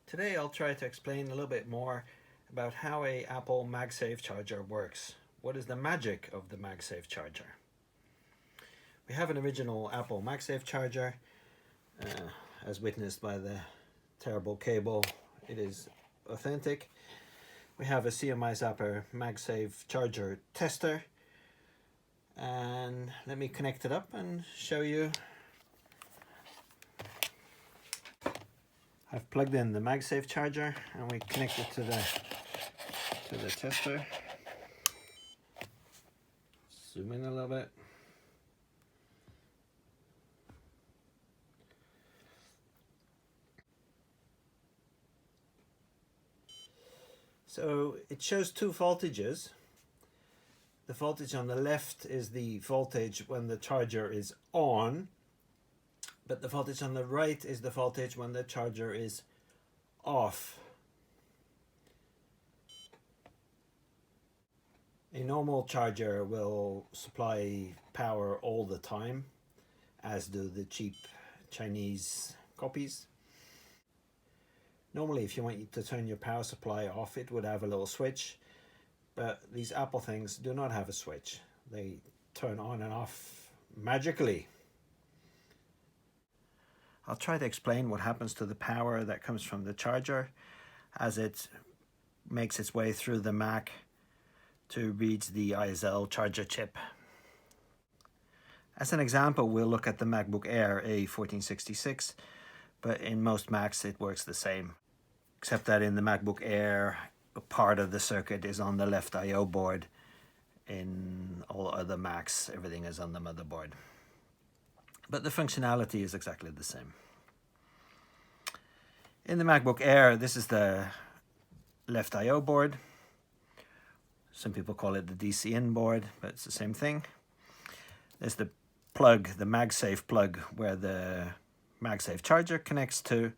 Today I'll try to explain a little bit more about how a Apple MagSafe charger works. What is the magic of the MagSafe charger? We have an original Apple MagSafe charger, as witnessed by the terrible cable. It is authentic. We have a CMI Zapper MagSafe charger tester, and let me connect it up and show you. I've plugged in the MagSafe charger and we connect it to the tester. Zoom in a little bit. So it shows two voltages. The voltage on the left is the voltage when the charger is on, but the voltage on the right is the voltage when the charger is off. A normal charger will supply power all the time, as do the cheap Chinese copies. Normally, if you want to turn your power supply off, it would have a little switch, but these Apple things do not have a switch. They turn on and off magically. I'll try to explain what happens to the power that comes from the charger as it makes its way through the Mac to reach the ISL charger chip. As an example, we'll look at the MacBook Air A1466, but in most Macs it works the same, except that in the MacBook Air, a part of the circuit is on the left I/O board. In all other Macs, everything is on the motherboard. But the functionality is exactly the same. In the MacBook Air, this is the left I/O board. Some people call it the DC-in board, but it's the same thing. There's the plug, the MagSafe plug, where the MagSafe charger connects to,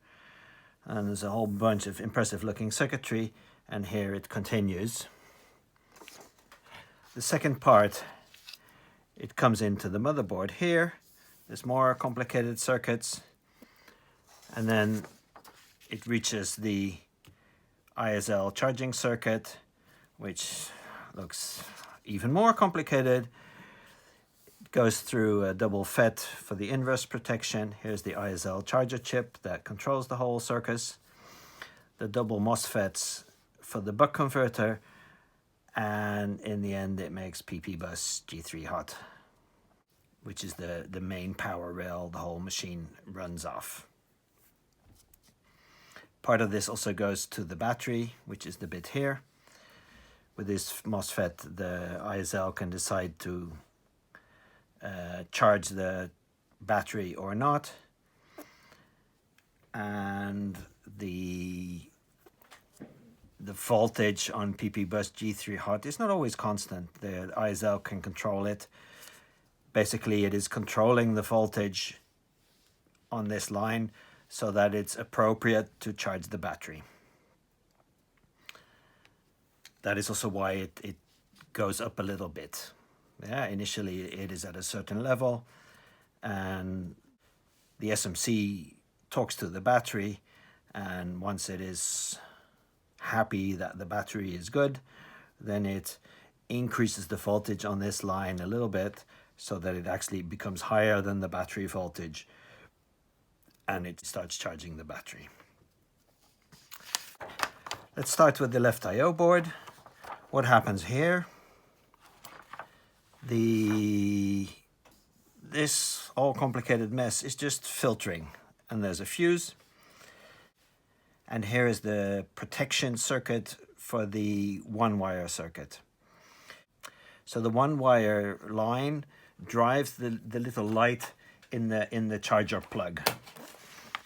and there's a whole bunch of impressive looking circuitry, and here it continues. The second part, it comes into the motherboard here. There's more complicated circuits, and then it reaches the ISL charging circuit, which looks even more complicated. It goes through a double FET for the inverse protection. Here's the ISL charger chip that controls the whole circuit. The double MOSFETs for the buck converter, and in the end it makes PP bus G3 hot, which is the main power rail the whole machine runs off. Part of this also goes to the battery, which is the bit here. With this MOSFET, the ISL can decide to charge the battery or not. And the voltage on PP bus G3 hot is not always constant. The ISL can control it. Basically, it is controlling the voltage on this line so that it's appropriate to charge the battery. That is also why it goes up a little bit. Yeah, initially it is at a certain level, and the SMC talks to the battery, and once it is happy that the battery is good, then it increases the voltage on this line a little bit so that it actually becomes higher than the battery voltage, and it starts charging the battery. Let's start with the left I/O board. What happens here? This all complicated mess is just filtering, and there's a fuse. And here is the protection circuit for the one-wire circuit. So the one-wire line drives the little light in the charger plug.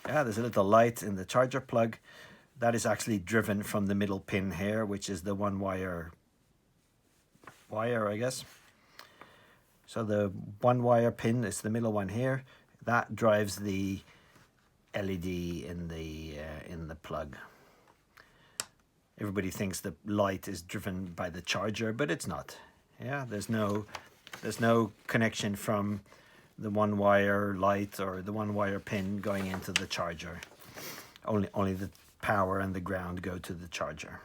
Yeah, there's a little light in the charger plug. That is actually driven from the middle pin here, which is the one-wire wire, I guess. So the one-wire pin is the middle one here. That drives the LED in the plug. Everybody thinks the light is driven by the charger, but it's not. Yeah, there's no connection from the one-wire light or the one-wire pin going into the charger. Only the power and the ground go to the charger.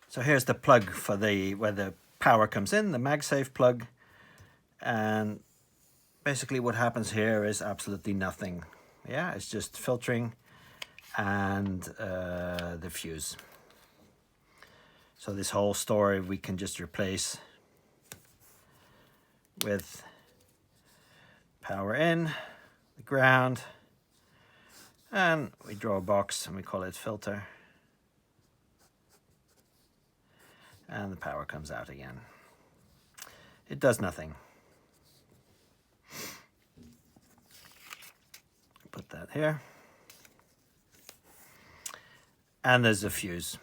So here's the plug for where the power comes in, the MagSafe plug. And basically what happens here is absolutely nothing. Yeah, it's just filtering and the fuse. So this whole story we can just replace with power in, the ground, and we draw a box and we call it filter. And the power comes out again. It does nothing. Put that here. And there's a fuse.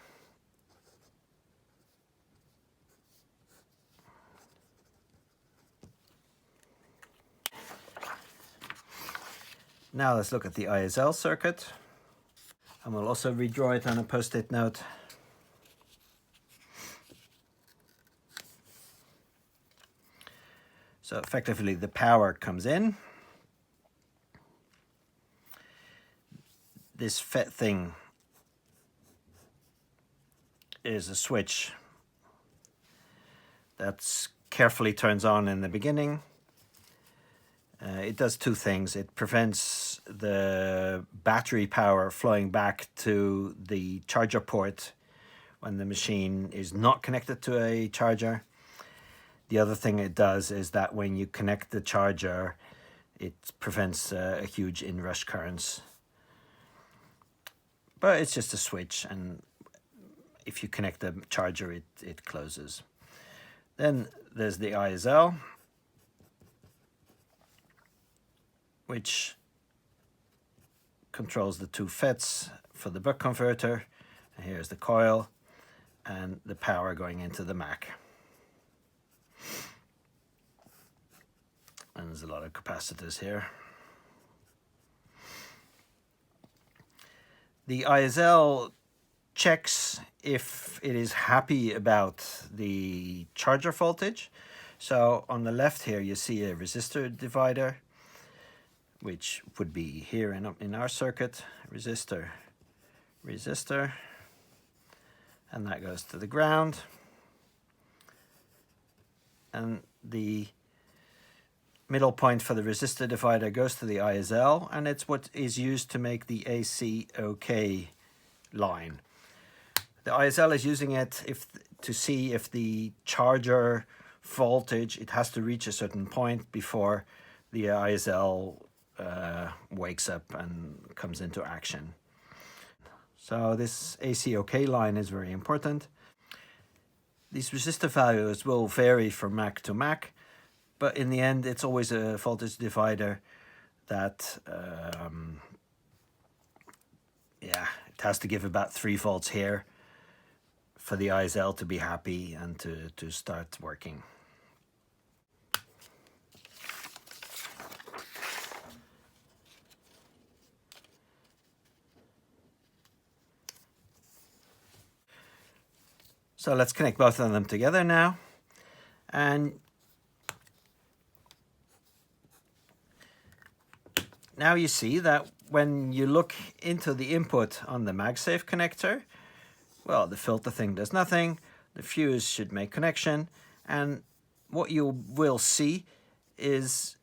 Now let's look at the ISL circuit. And we'll also redraw it on a post-it note. So effectively the power comes in. This FET thing is a switch that carefully turns on in the beginning. It does two things. It prevents the battery power flowing back to the charger port when the machine is not connected to a charger. The other thing it does is that when you connect the charger, it prevents a huge inrush currents. But it's just a switch, and if you connect the charger, it closes. Then there's the ISL, which controls the two FETs for the buck converter. And here's the coil and the power going into the Mac. And there's a lot of capacitors here. The ISL checks if it is happy about the charger voltage. So on the left here you see a resistor divider, which would be here in our circuit, resistor, and that goes to the ground. And the middle point for the resistor divider goes to the ISL, and it's what is used to make the AC-OK line. The ISL is using it to see if the charger voltage, it has to reach a certain point before the ISL wakes up and comes into action. So this AC-OK line is very important. These resistor values will vary from Mac to Mac, but in the end it's always a voltage divider that it has to give about 3 volts here for the ISL to be happy and to start working. So let's connect both of them together now. And now you see that when you look into the input on the MagSafe connector, well, the filter thing does nothing, the fuse should make connection, and what you will see is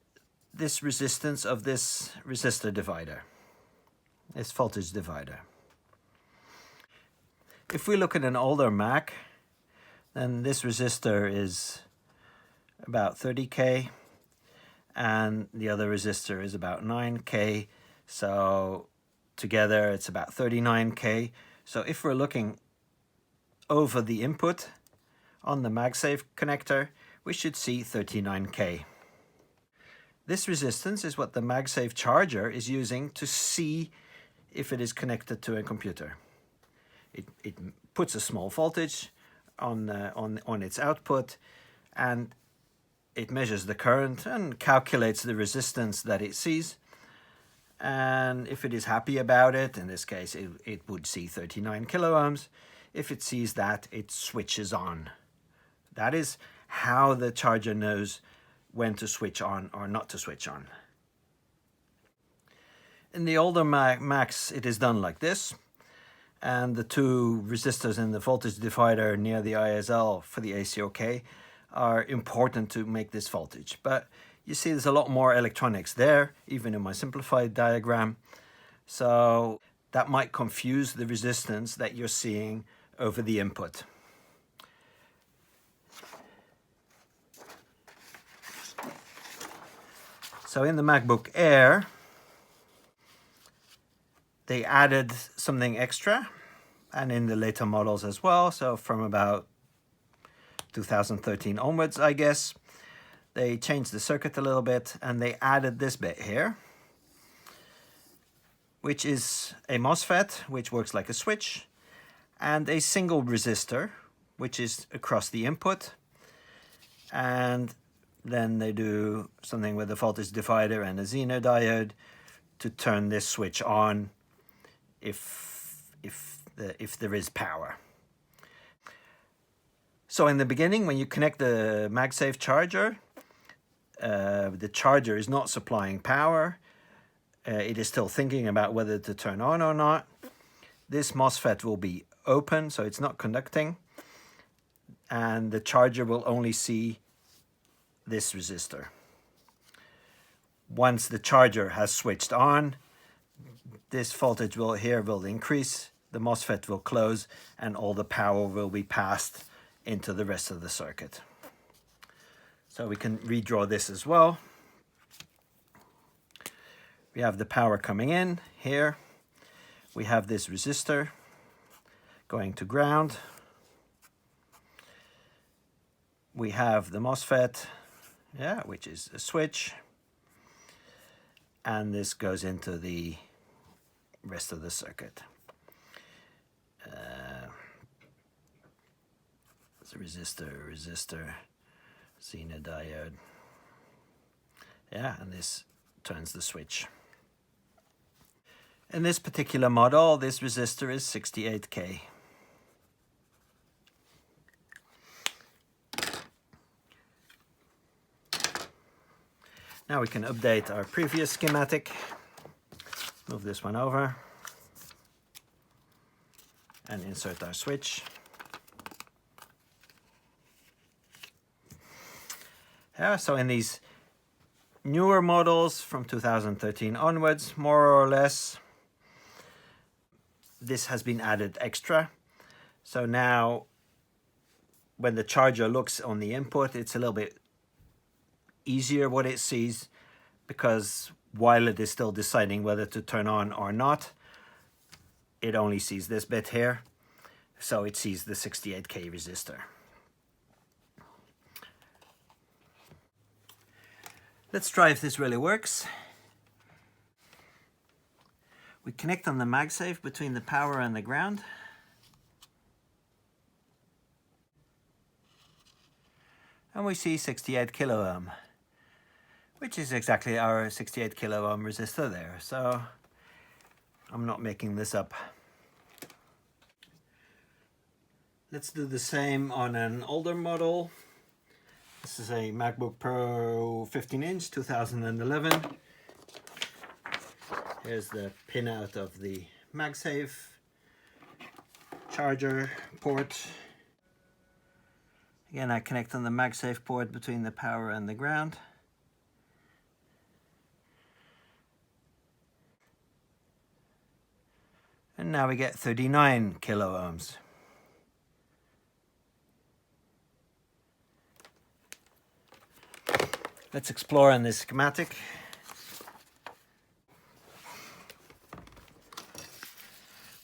this resistance of this resistor divider, this voltage divider. If we look at an older Mac, then this resistor is about 30K, and the other resistor is about 9K, so together it's about 39K. So if we're looking over the input on the MagSafe connector, we should see 39K. This resistance is what the MagSafe charger is using to see if it is connected to a computer. It puts a small voltage on its output, and it measures the current and calculates the resistance that it sees. And if it is happy about it, in this case it would see 39 kilo ohms. If it sees that, it switches on. That is how the charger knows when to switch on or not to switch on. In the older Macs, it is done like this. And the two resistors in the voltage divider near the ISL for the ACOK are important to make this voltage. But you see there's a lot more electronics there, even in my simplified diagram. So that might confuse the resistance that you're seeing over the input. So in the MacBook Air, they added something extra, and in the later models as well. So from about 2013 onwards, I guess, they changed the circuit a little bit and they added this bit here, which is a MOSFET, which works like a switch, and a single resistor, which is across the input. And then they do something with a voltage divider and a Zener diode to turn this switch on if there is power. So in the beginning, when you connect the MagSafe charger, the charger is not supplying power. It is still thinking about whether to turn on or not. This MOSFET will be open, so it's not conducting, and the charger will only see this resistor. Once the charger has switched on, this voltage will increase, the MOSFET will close, and all the power will be passed into the rest of the circuit. So we can redraw this as well. We have the power coming in here. We have this resistor going to ground. We have the MOSFET, which is a switch. And this goes into the rest of the circuit. It's a resistor, Zener diode. And this turns the switch. In this particular model, this resistor is 68K. Now we can update our previous schematic. Move this one over and insert our switch. So in these newer models from 2013 onwards, more or less, this has been added extra. So now when the charger looks on the input, it's a little bit easier what it sees, because while it is still deciding whether to turn on or not, it only sees this bit here. So it sees the 68K resistor. Let's try if this really works. We connect on the MagSafe between the power and the ground. And we see 68 kilo ohm, which is exactly our 68 kilo ohm resistor there. So I'm not making this up. Let's do the same on an older model. This is a MacBook Pro 15-inch 2011. Here's the pin out of the MagSafe charger port. Again, I connect on the MagSafe port between the power and the ground. And now we get 39 kilo ohms. Let's explore in this schematic.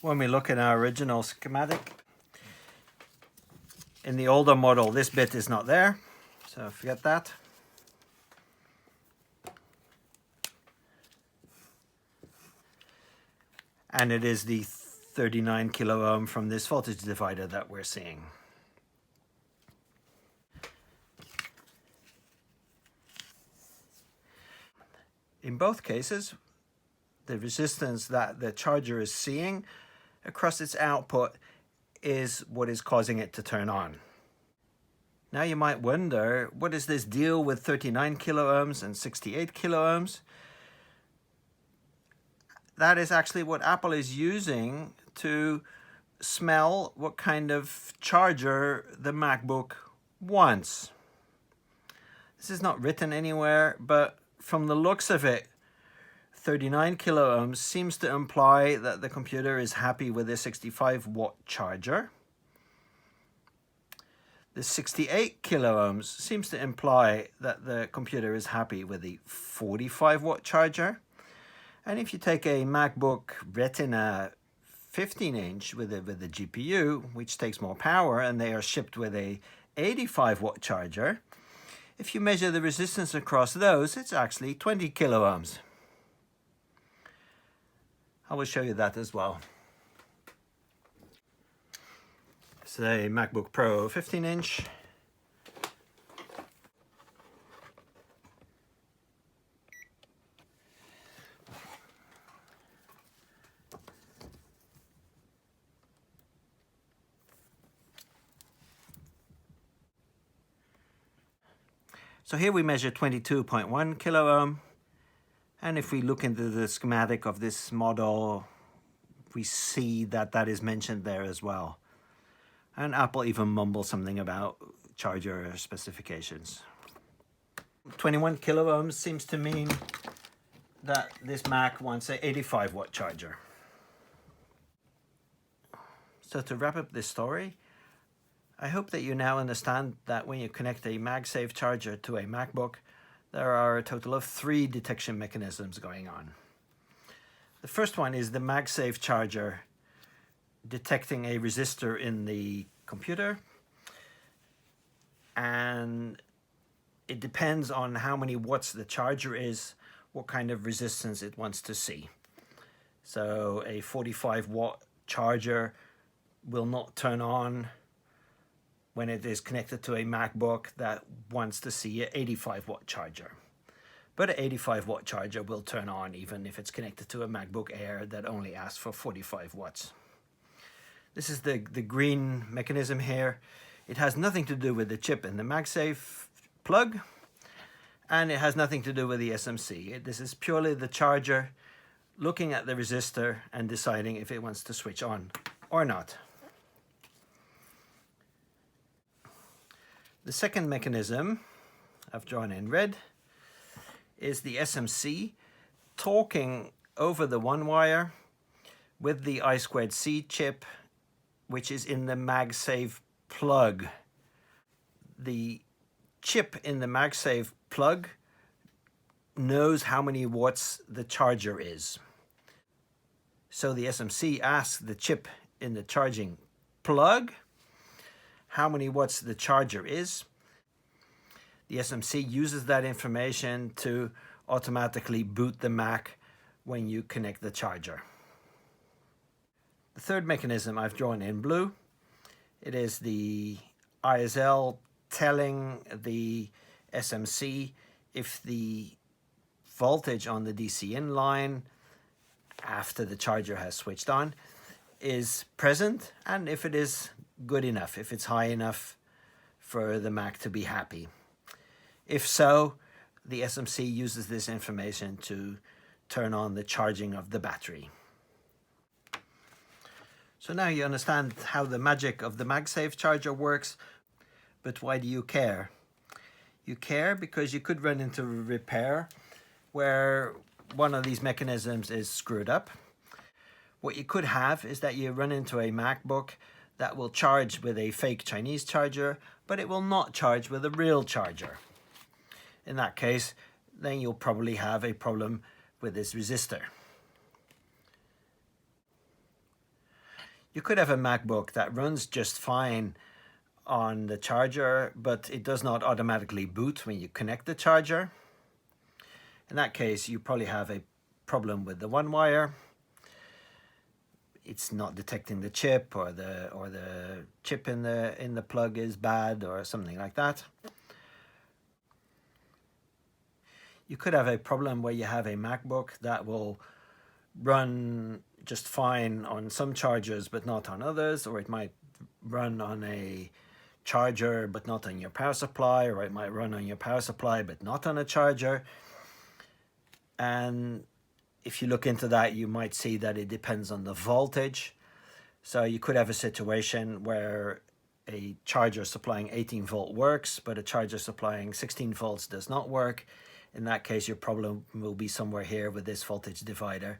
When we look at our original schematic, in the older model, this bit is not there, so forget that. And it is the 39 kilo ohm from this voltage divider that we're seeing. In both cases, the resistance that the charger is seeing across its output is what is causing it to turn on. Now you might wonder, what is this deal with 39 kilo ohms and 68 kilo ohms? that is actually what Apple is using to smell what kind of charger the MacBook wants. This is not written anywhere, but from the looks of it, 39 kilo ohms seems to imply that the computer is happy with a 65 watt charger. The 68 kilo ohms seems to imply that the computer is happy with a 45 watt charger. And if you take a MacBook Retina 15-inch with a GPU, which takes more power, and they are shipped with a 85 watt charger, if you measure the resistance across those, it's actually 20 kilo ohms. I will show you that as well. It's a MacBook Pro 15-inch. So here we measure 22.1 kilo ohm. And if we look into the schematic of this model, we see that that is mentioned there as well. And Apple even mumbles something about charger specifications. 21 kilo ohms seems to mean that this Mac wants an 85 watt charger. So to wrap up this story, I hope that you now understand that when you connect a MagSafe charger to a MacBook, there are a total of 3 detection mechanisms going on. The first one is the MagSafe charger detecting a resistor in the computer, and it depends on how many watts the charger is, what kind of resistance it wants to see. So a 45 watt charger will not turn on when it is connected to a MacBook that wants to see an 85 watt charger. But an 85 watt charger will turn on even if it's connected to a MacBook Air that only asks for 45 watts. This is the green mechanism here. It has nothing to do with the chip in the MagSafe plug, and it has nothing to do with the SMC. This is purely the charger looking at the resistor and deciding if it wants to switch on or not. The second mechanism I've drawn in red is the SMC talking over the one wire with the I2C chip, which is in the MagSafe plug. The chip in the MagSafe plug knows how many watts the charger is. So the SMC asks the chip in the charging plug how many watts the charger is. The SMC uses that information to automatically boot the Mac when you connect the charger. The third mechanism I've drawn in blue. It is the ISL telling the SMC if the voltage on the DC-in line after the charger has switched on is present, and if it is good enough, if it's high enough for the Mac to be happy. If so, the SMC uses this information to turn on the charging of the battery. So now you understand how the magic of the MagSafe charger works, but why do you care? You care because you could run into a repair where one of these mechanisms is screwed up. What you could have is that you run into a MacBook that will charge with a fake Chinese charger, but it will not charge with a real charger. In that case, then you'll probably have a problem with this resistor. You could have a MacBook that runs just fine on the charger, but it does not automatically boot when you connect the charger. In that case, you probably have a problem with the one wire. It's not detecting the chip, or the chip in the plug is bad, or something like that. You could have a problem where you have a MacBook that will run just fine on some chargers but not on others, or it might run on a charger but not on your power supply, or it might run on your power supply but not on a charger. And if you look into that, you might see that it depends on the voltage. So you could have a situation where a charger supplying 18 volt works, but a charger supplying 16 volts does not work. In that case, your problem will be somewhere here with this voltage divider,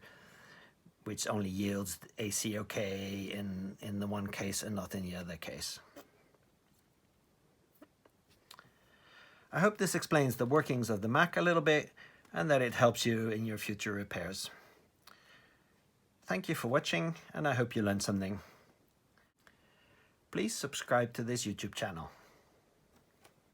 which only yields AC okay in the one case and not in the other case. I hope this explains the workings of the Mac a little bit and that it helps you in your future repairs. Thank you for watching, and I hope you learned something. Please subscribe to this YouTube channel.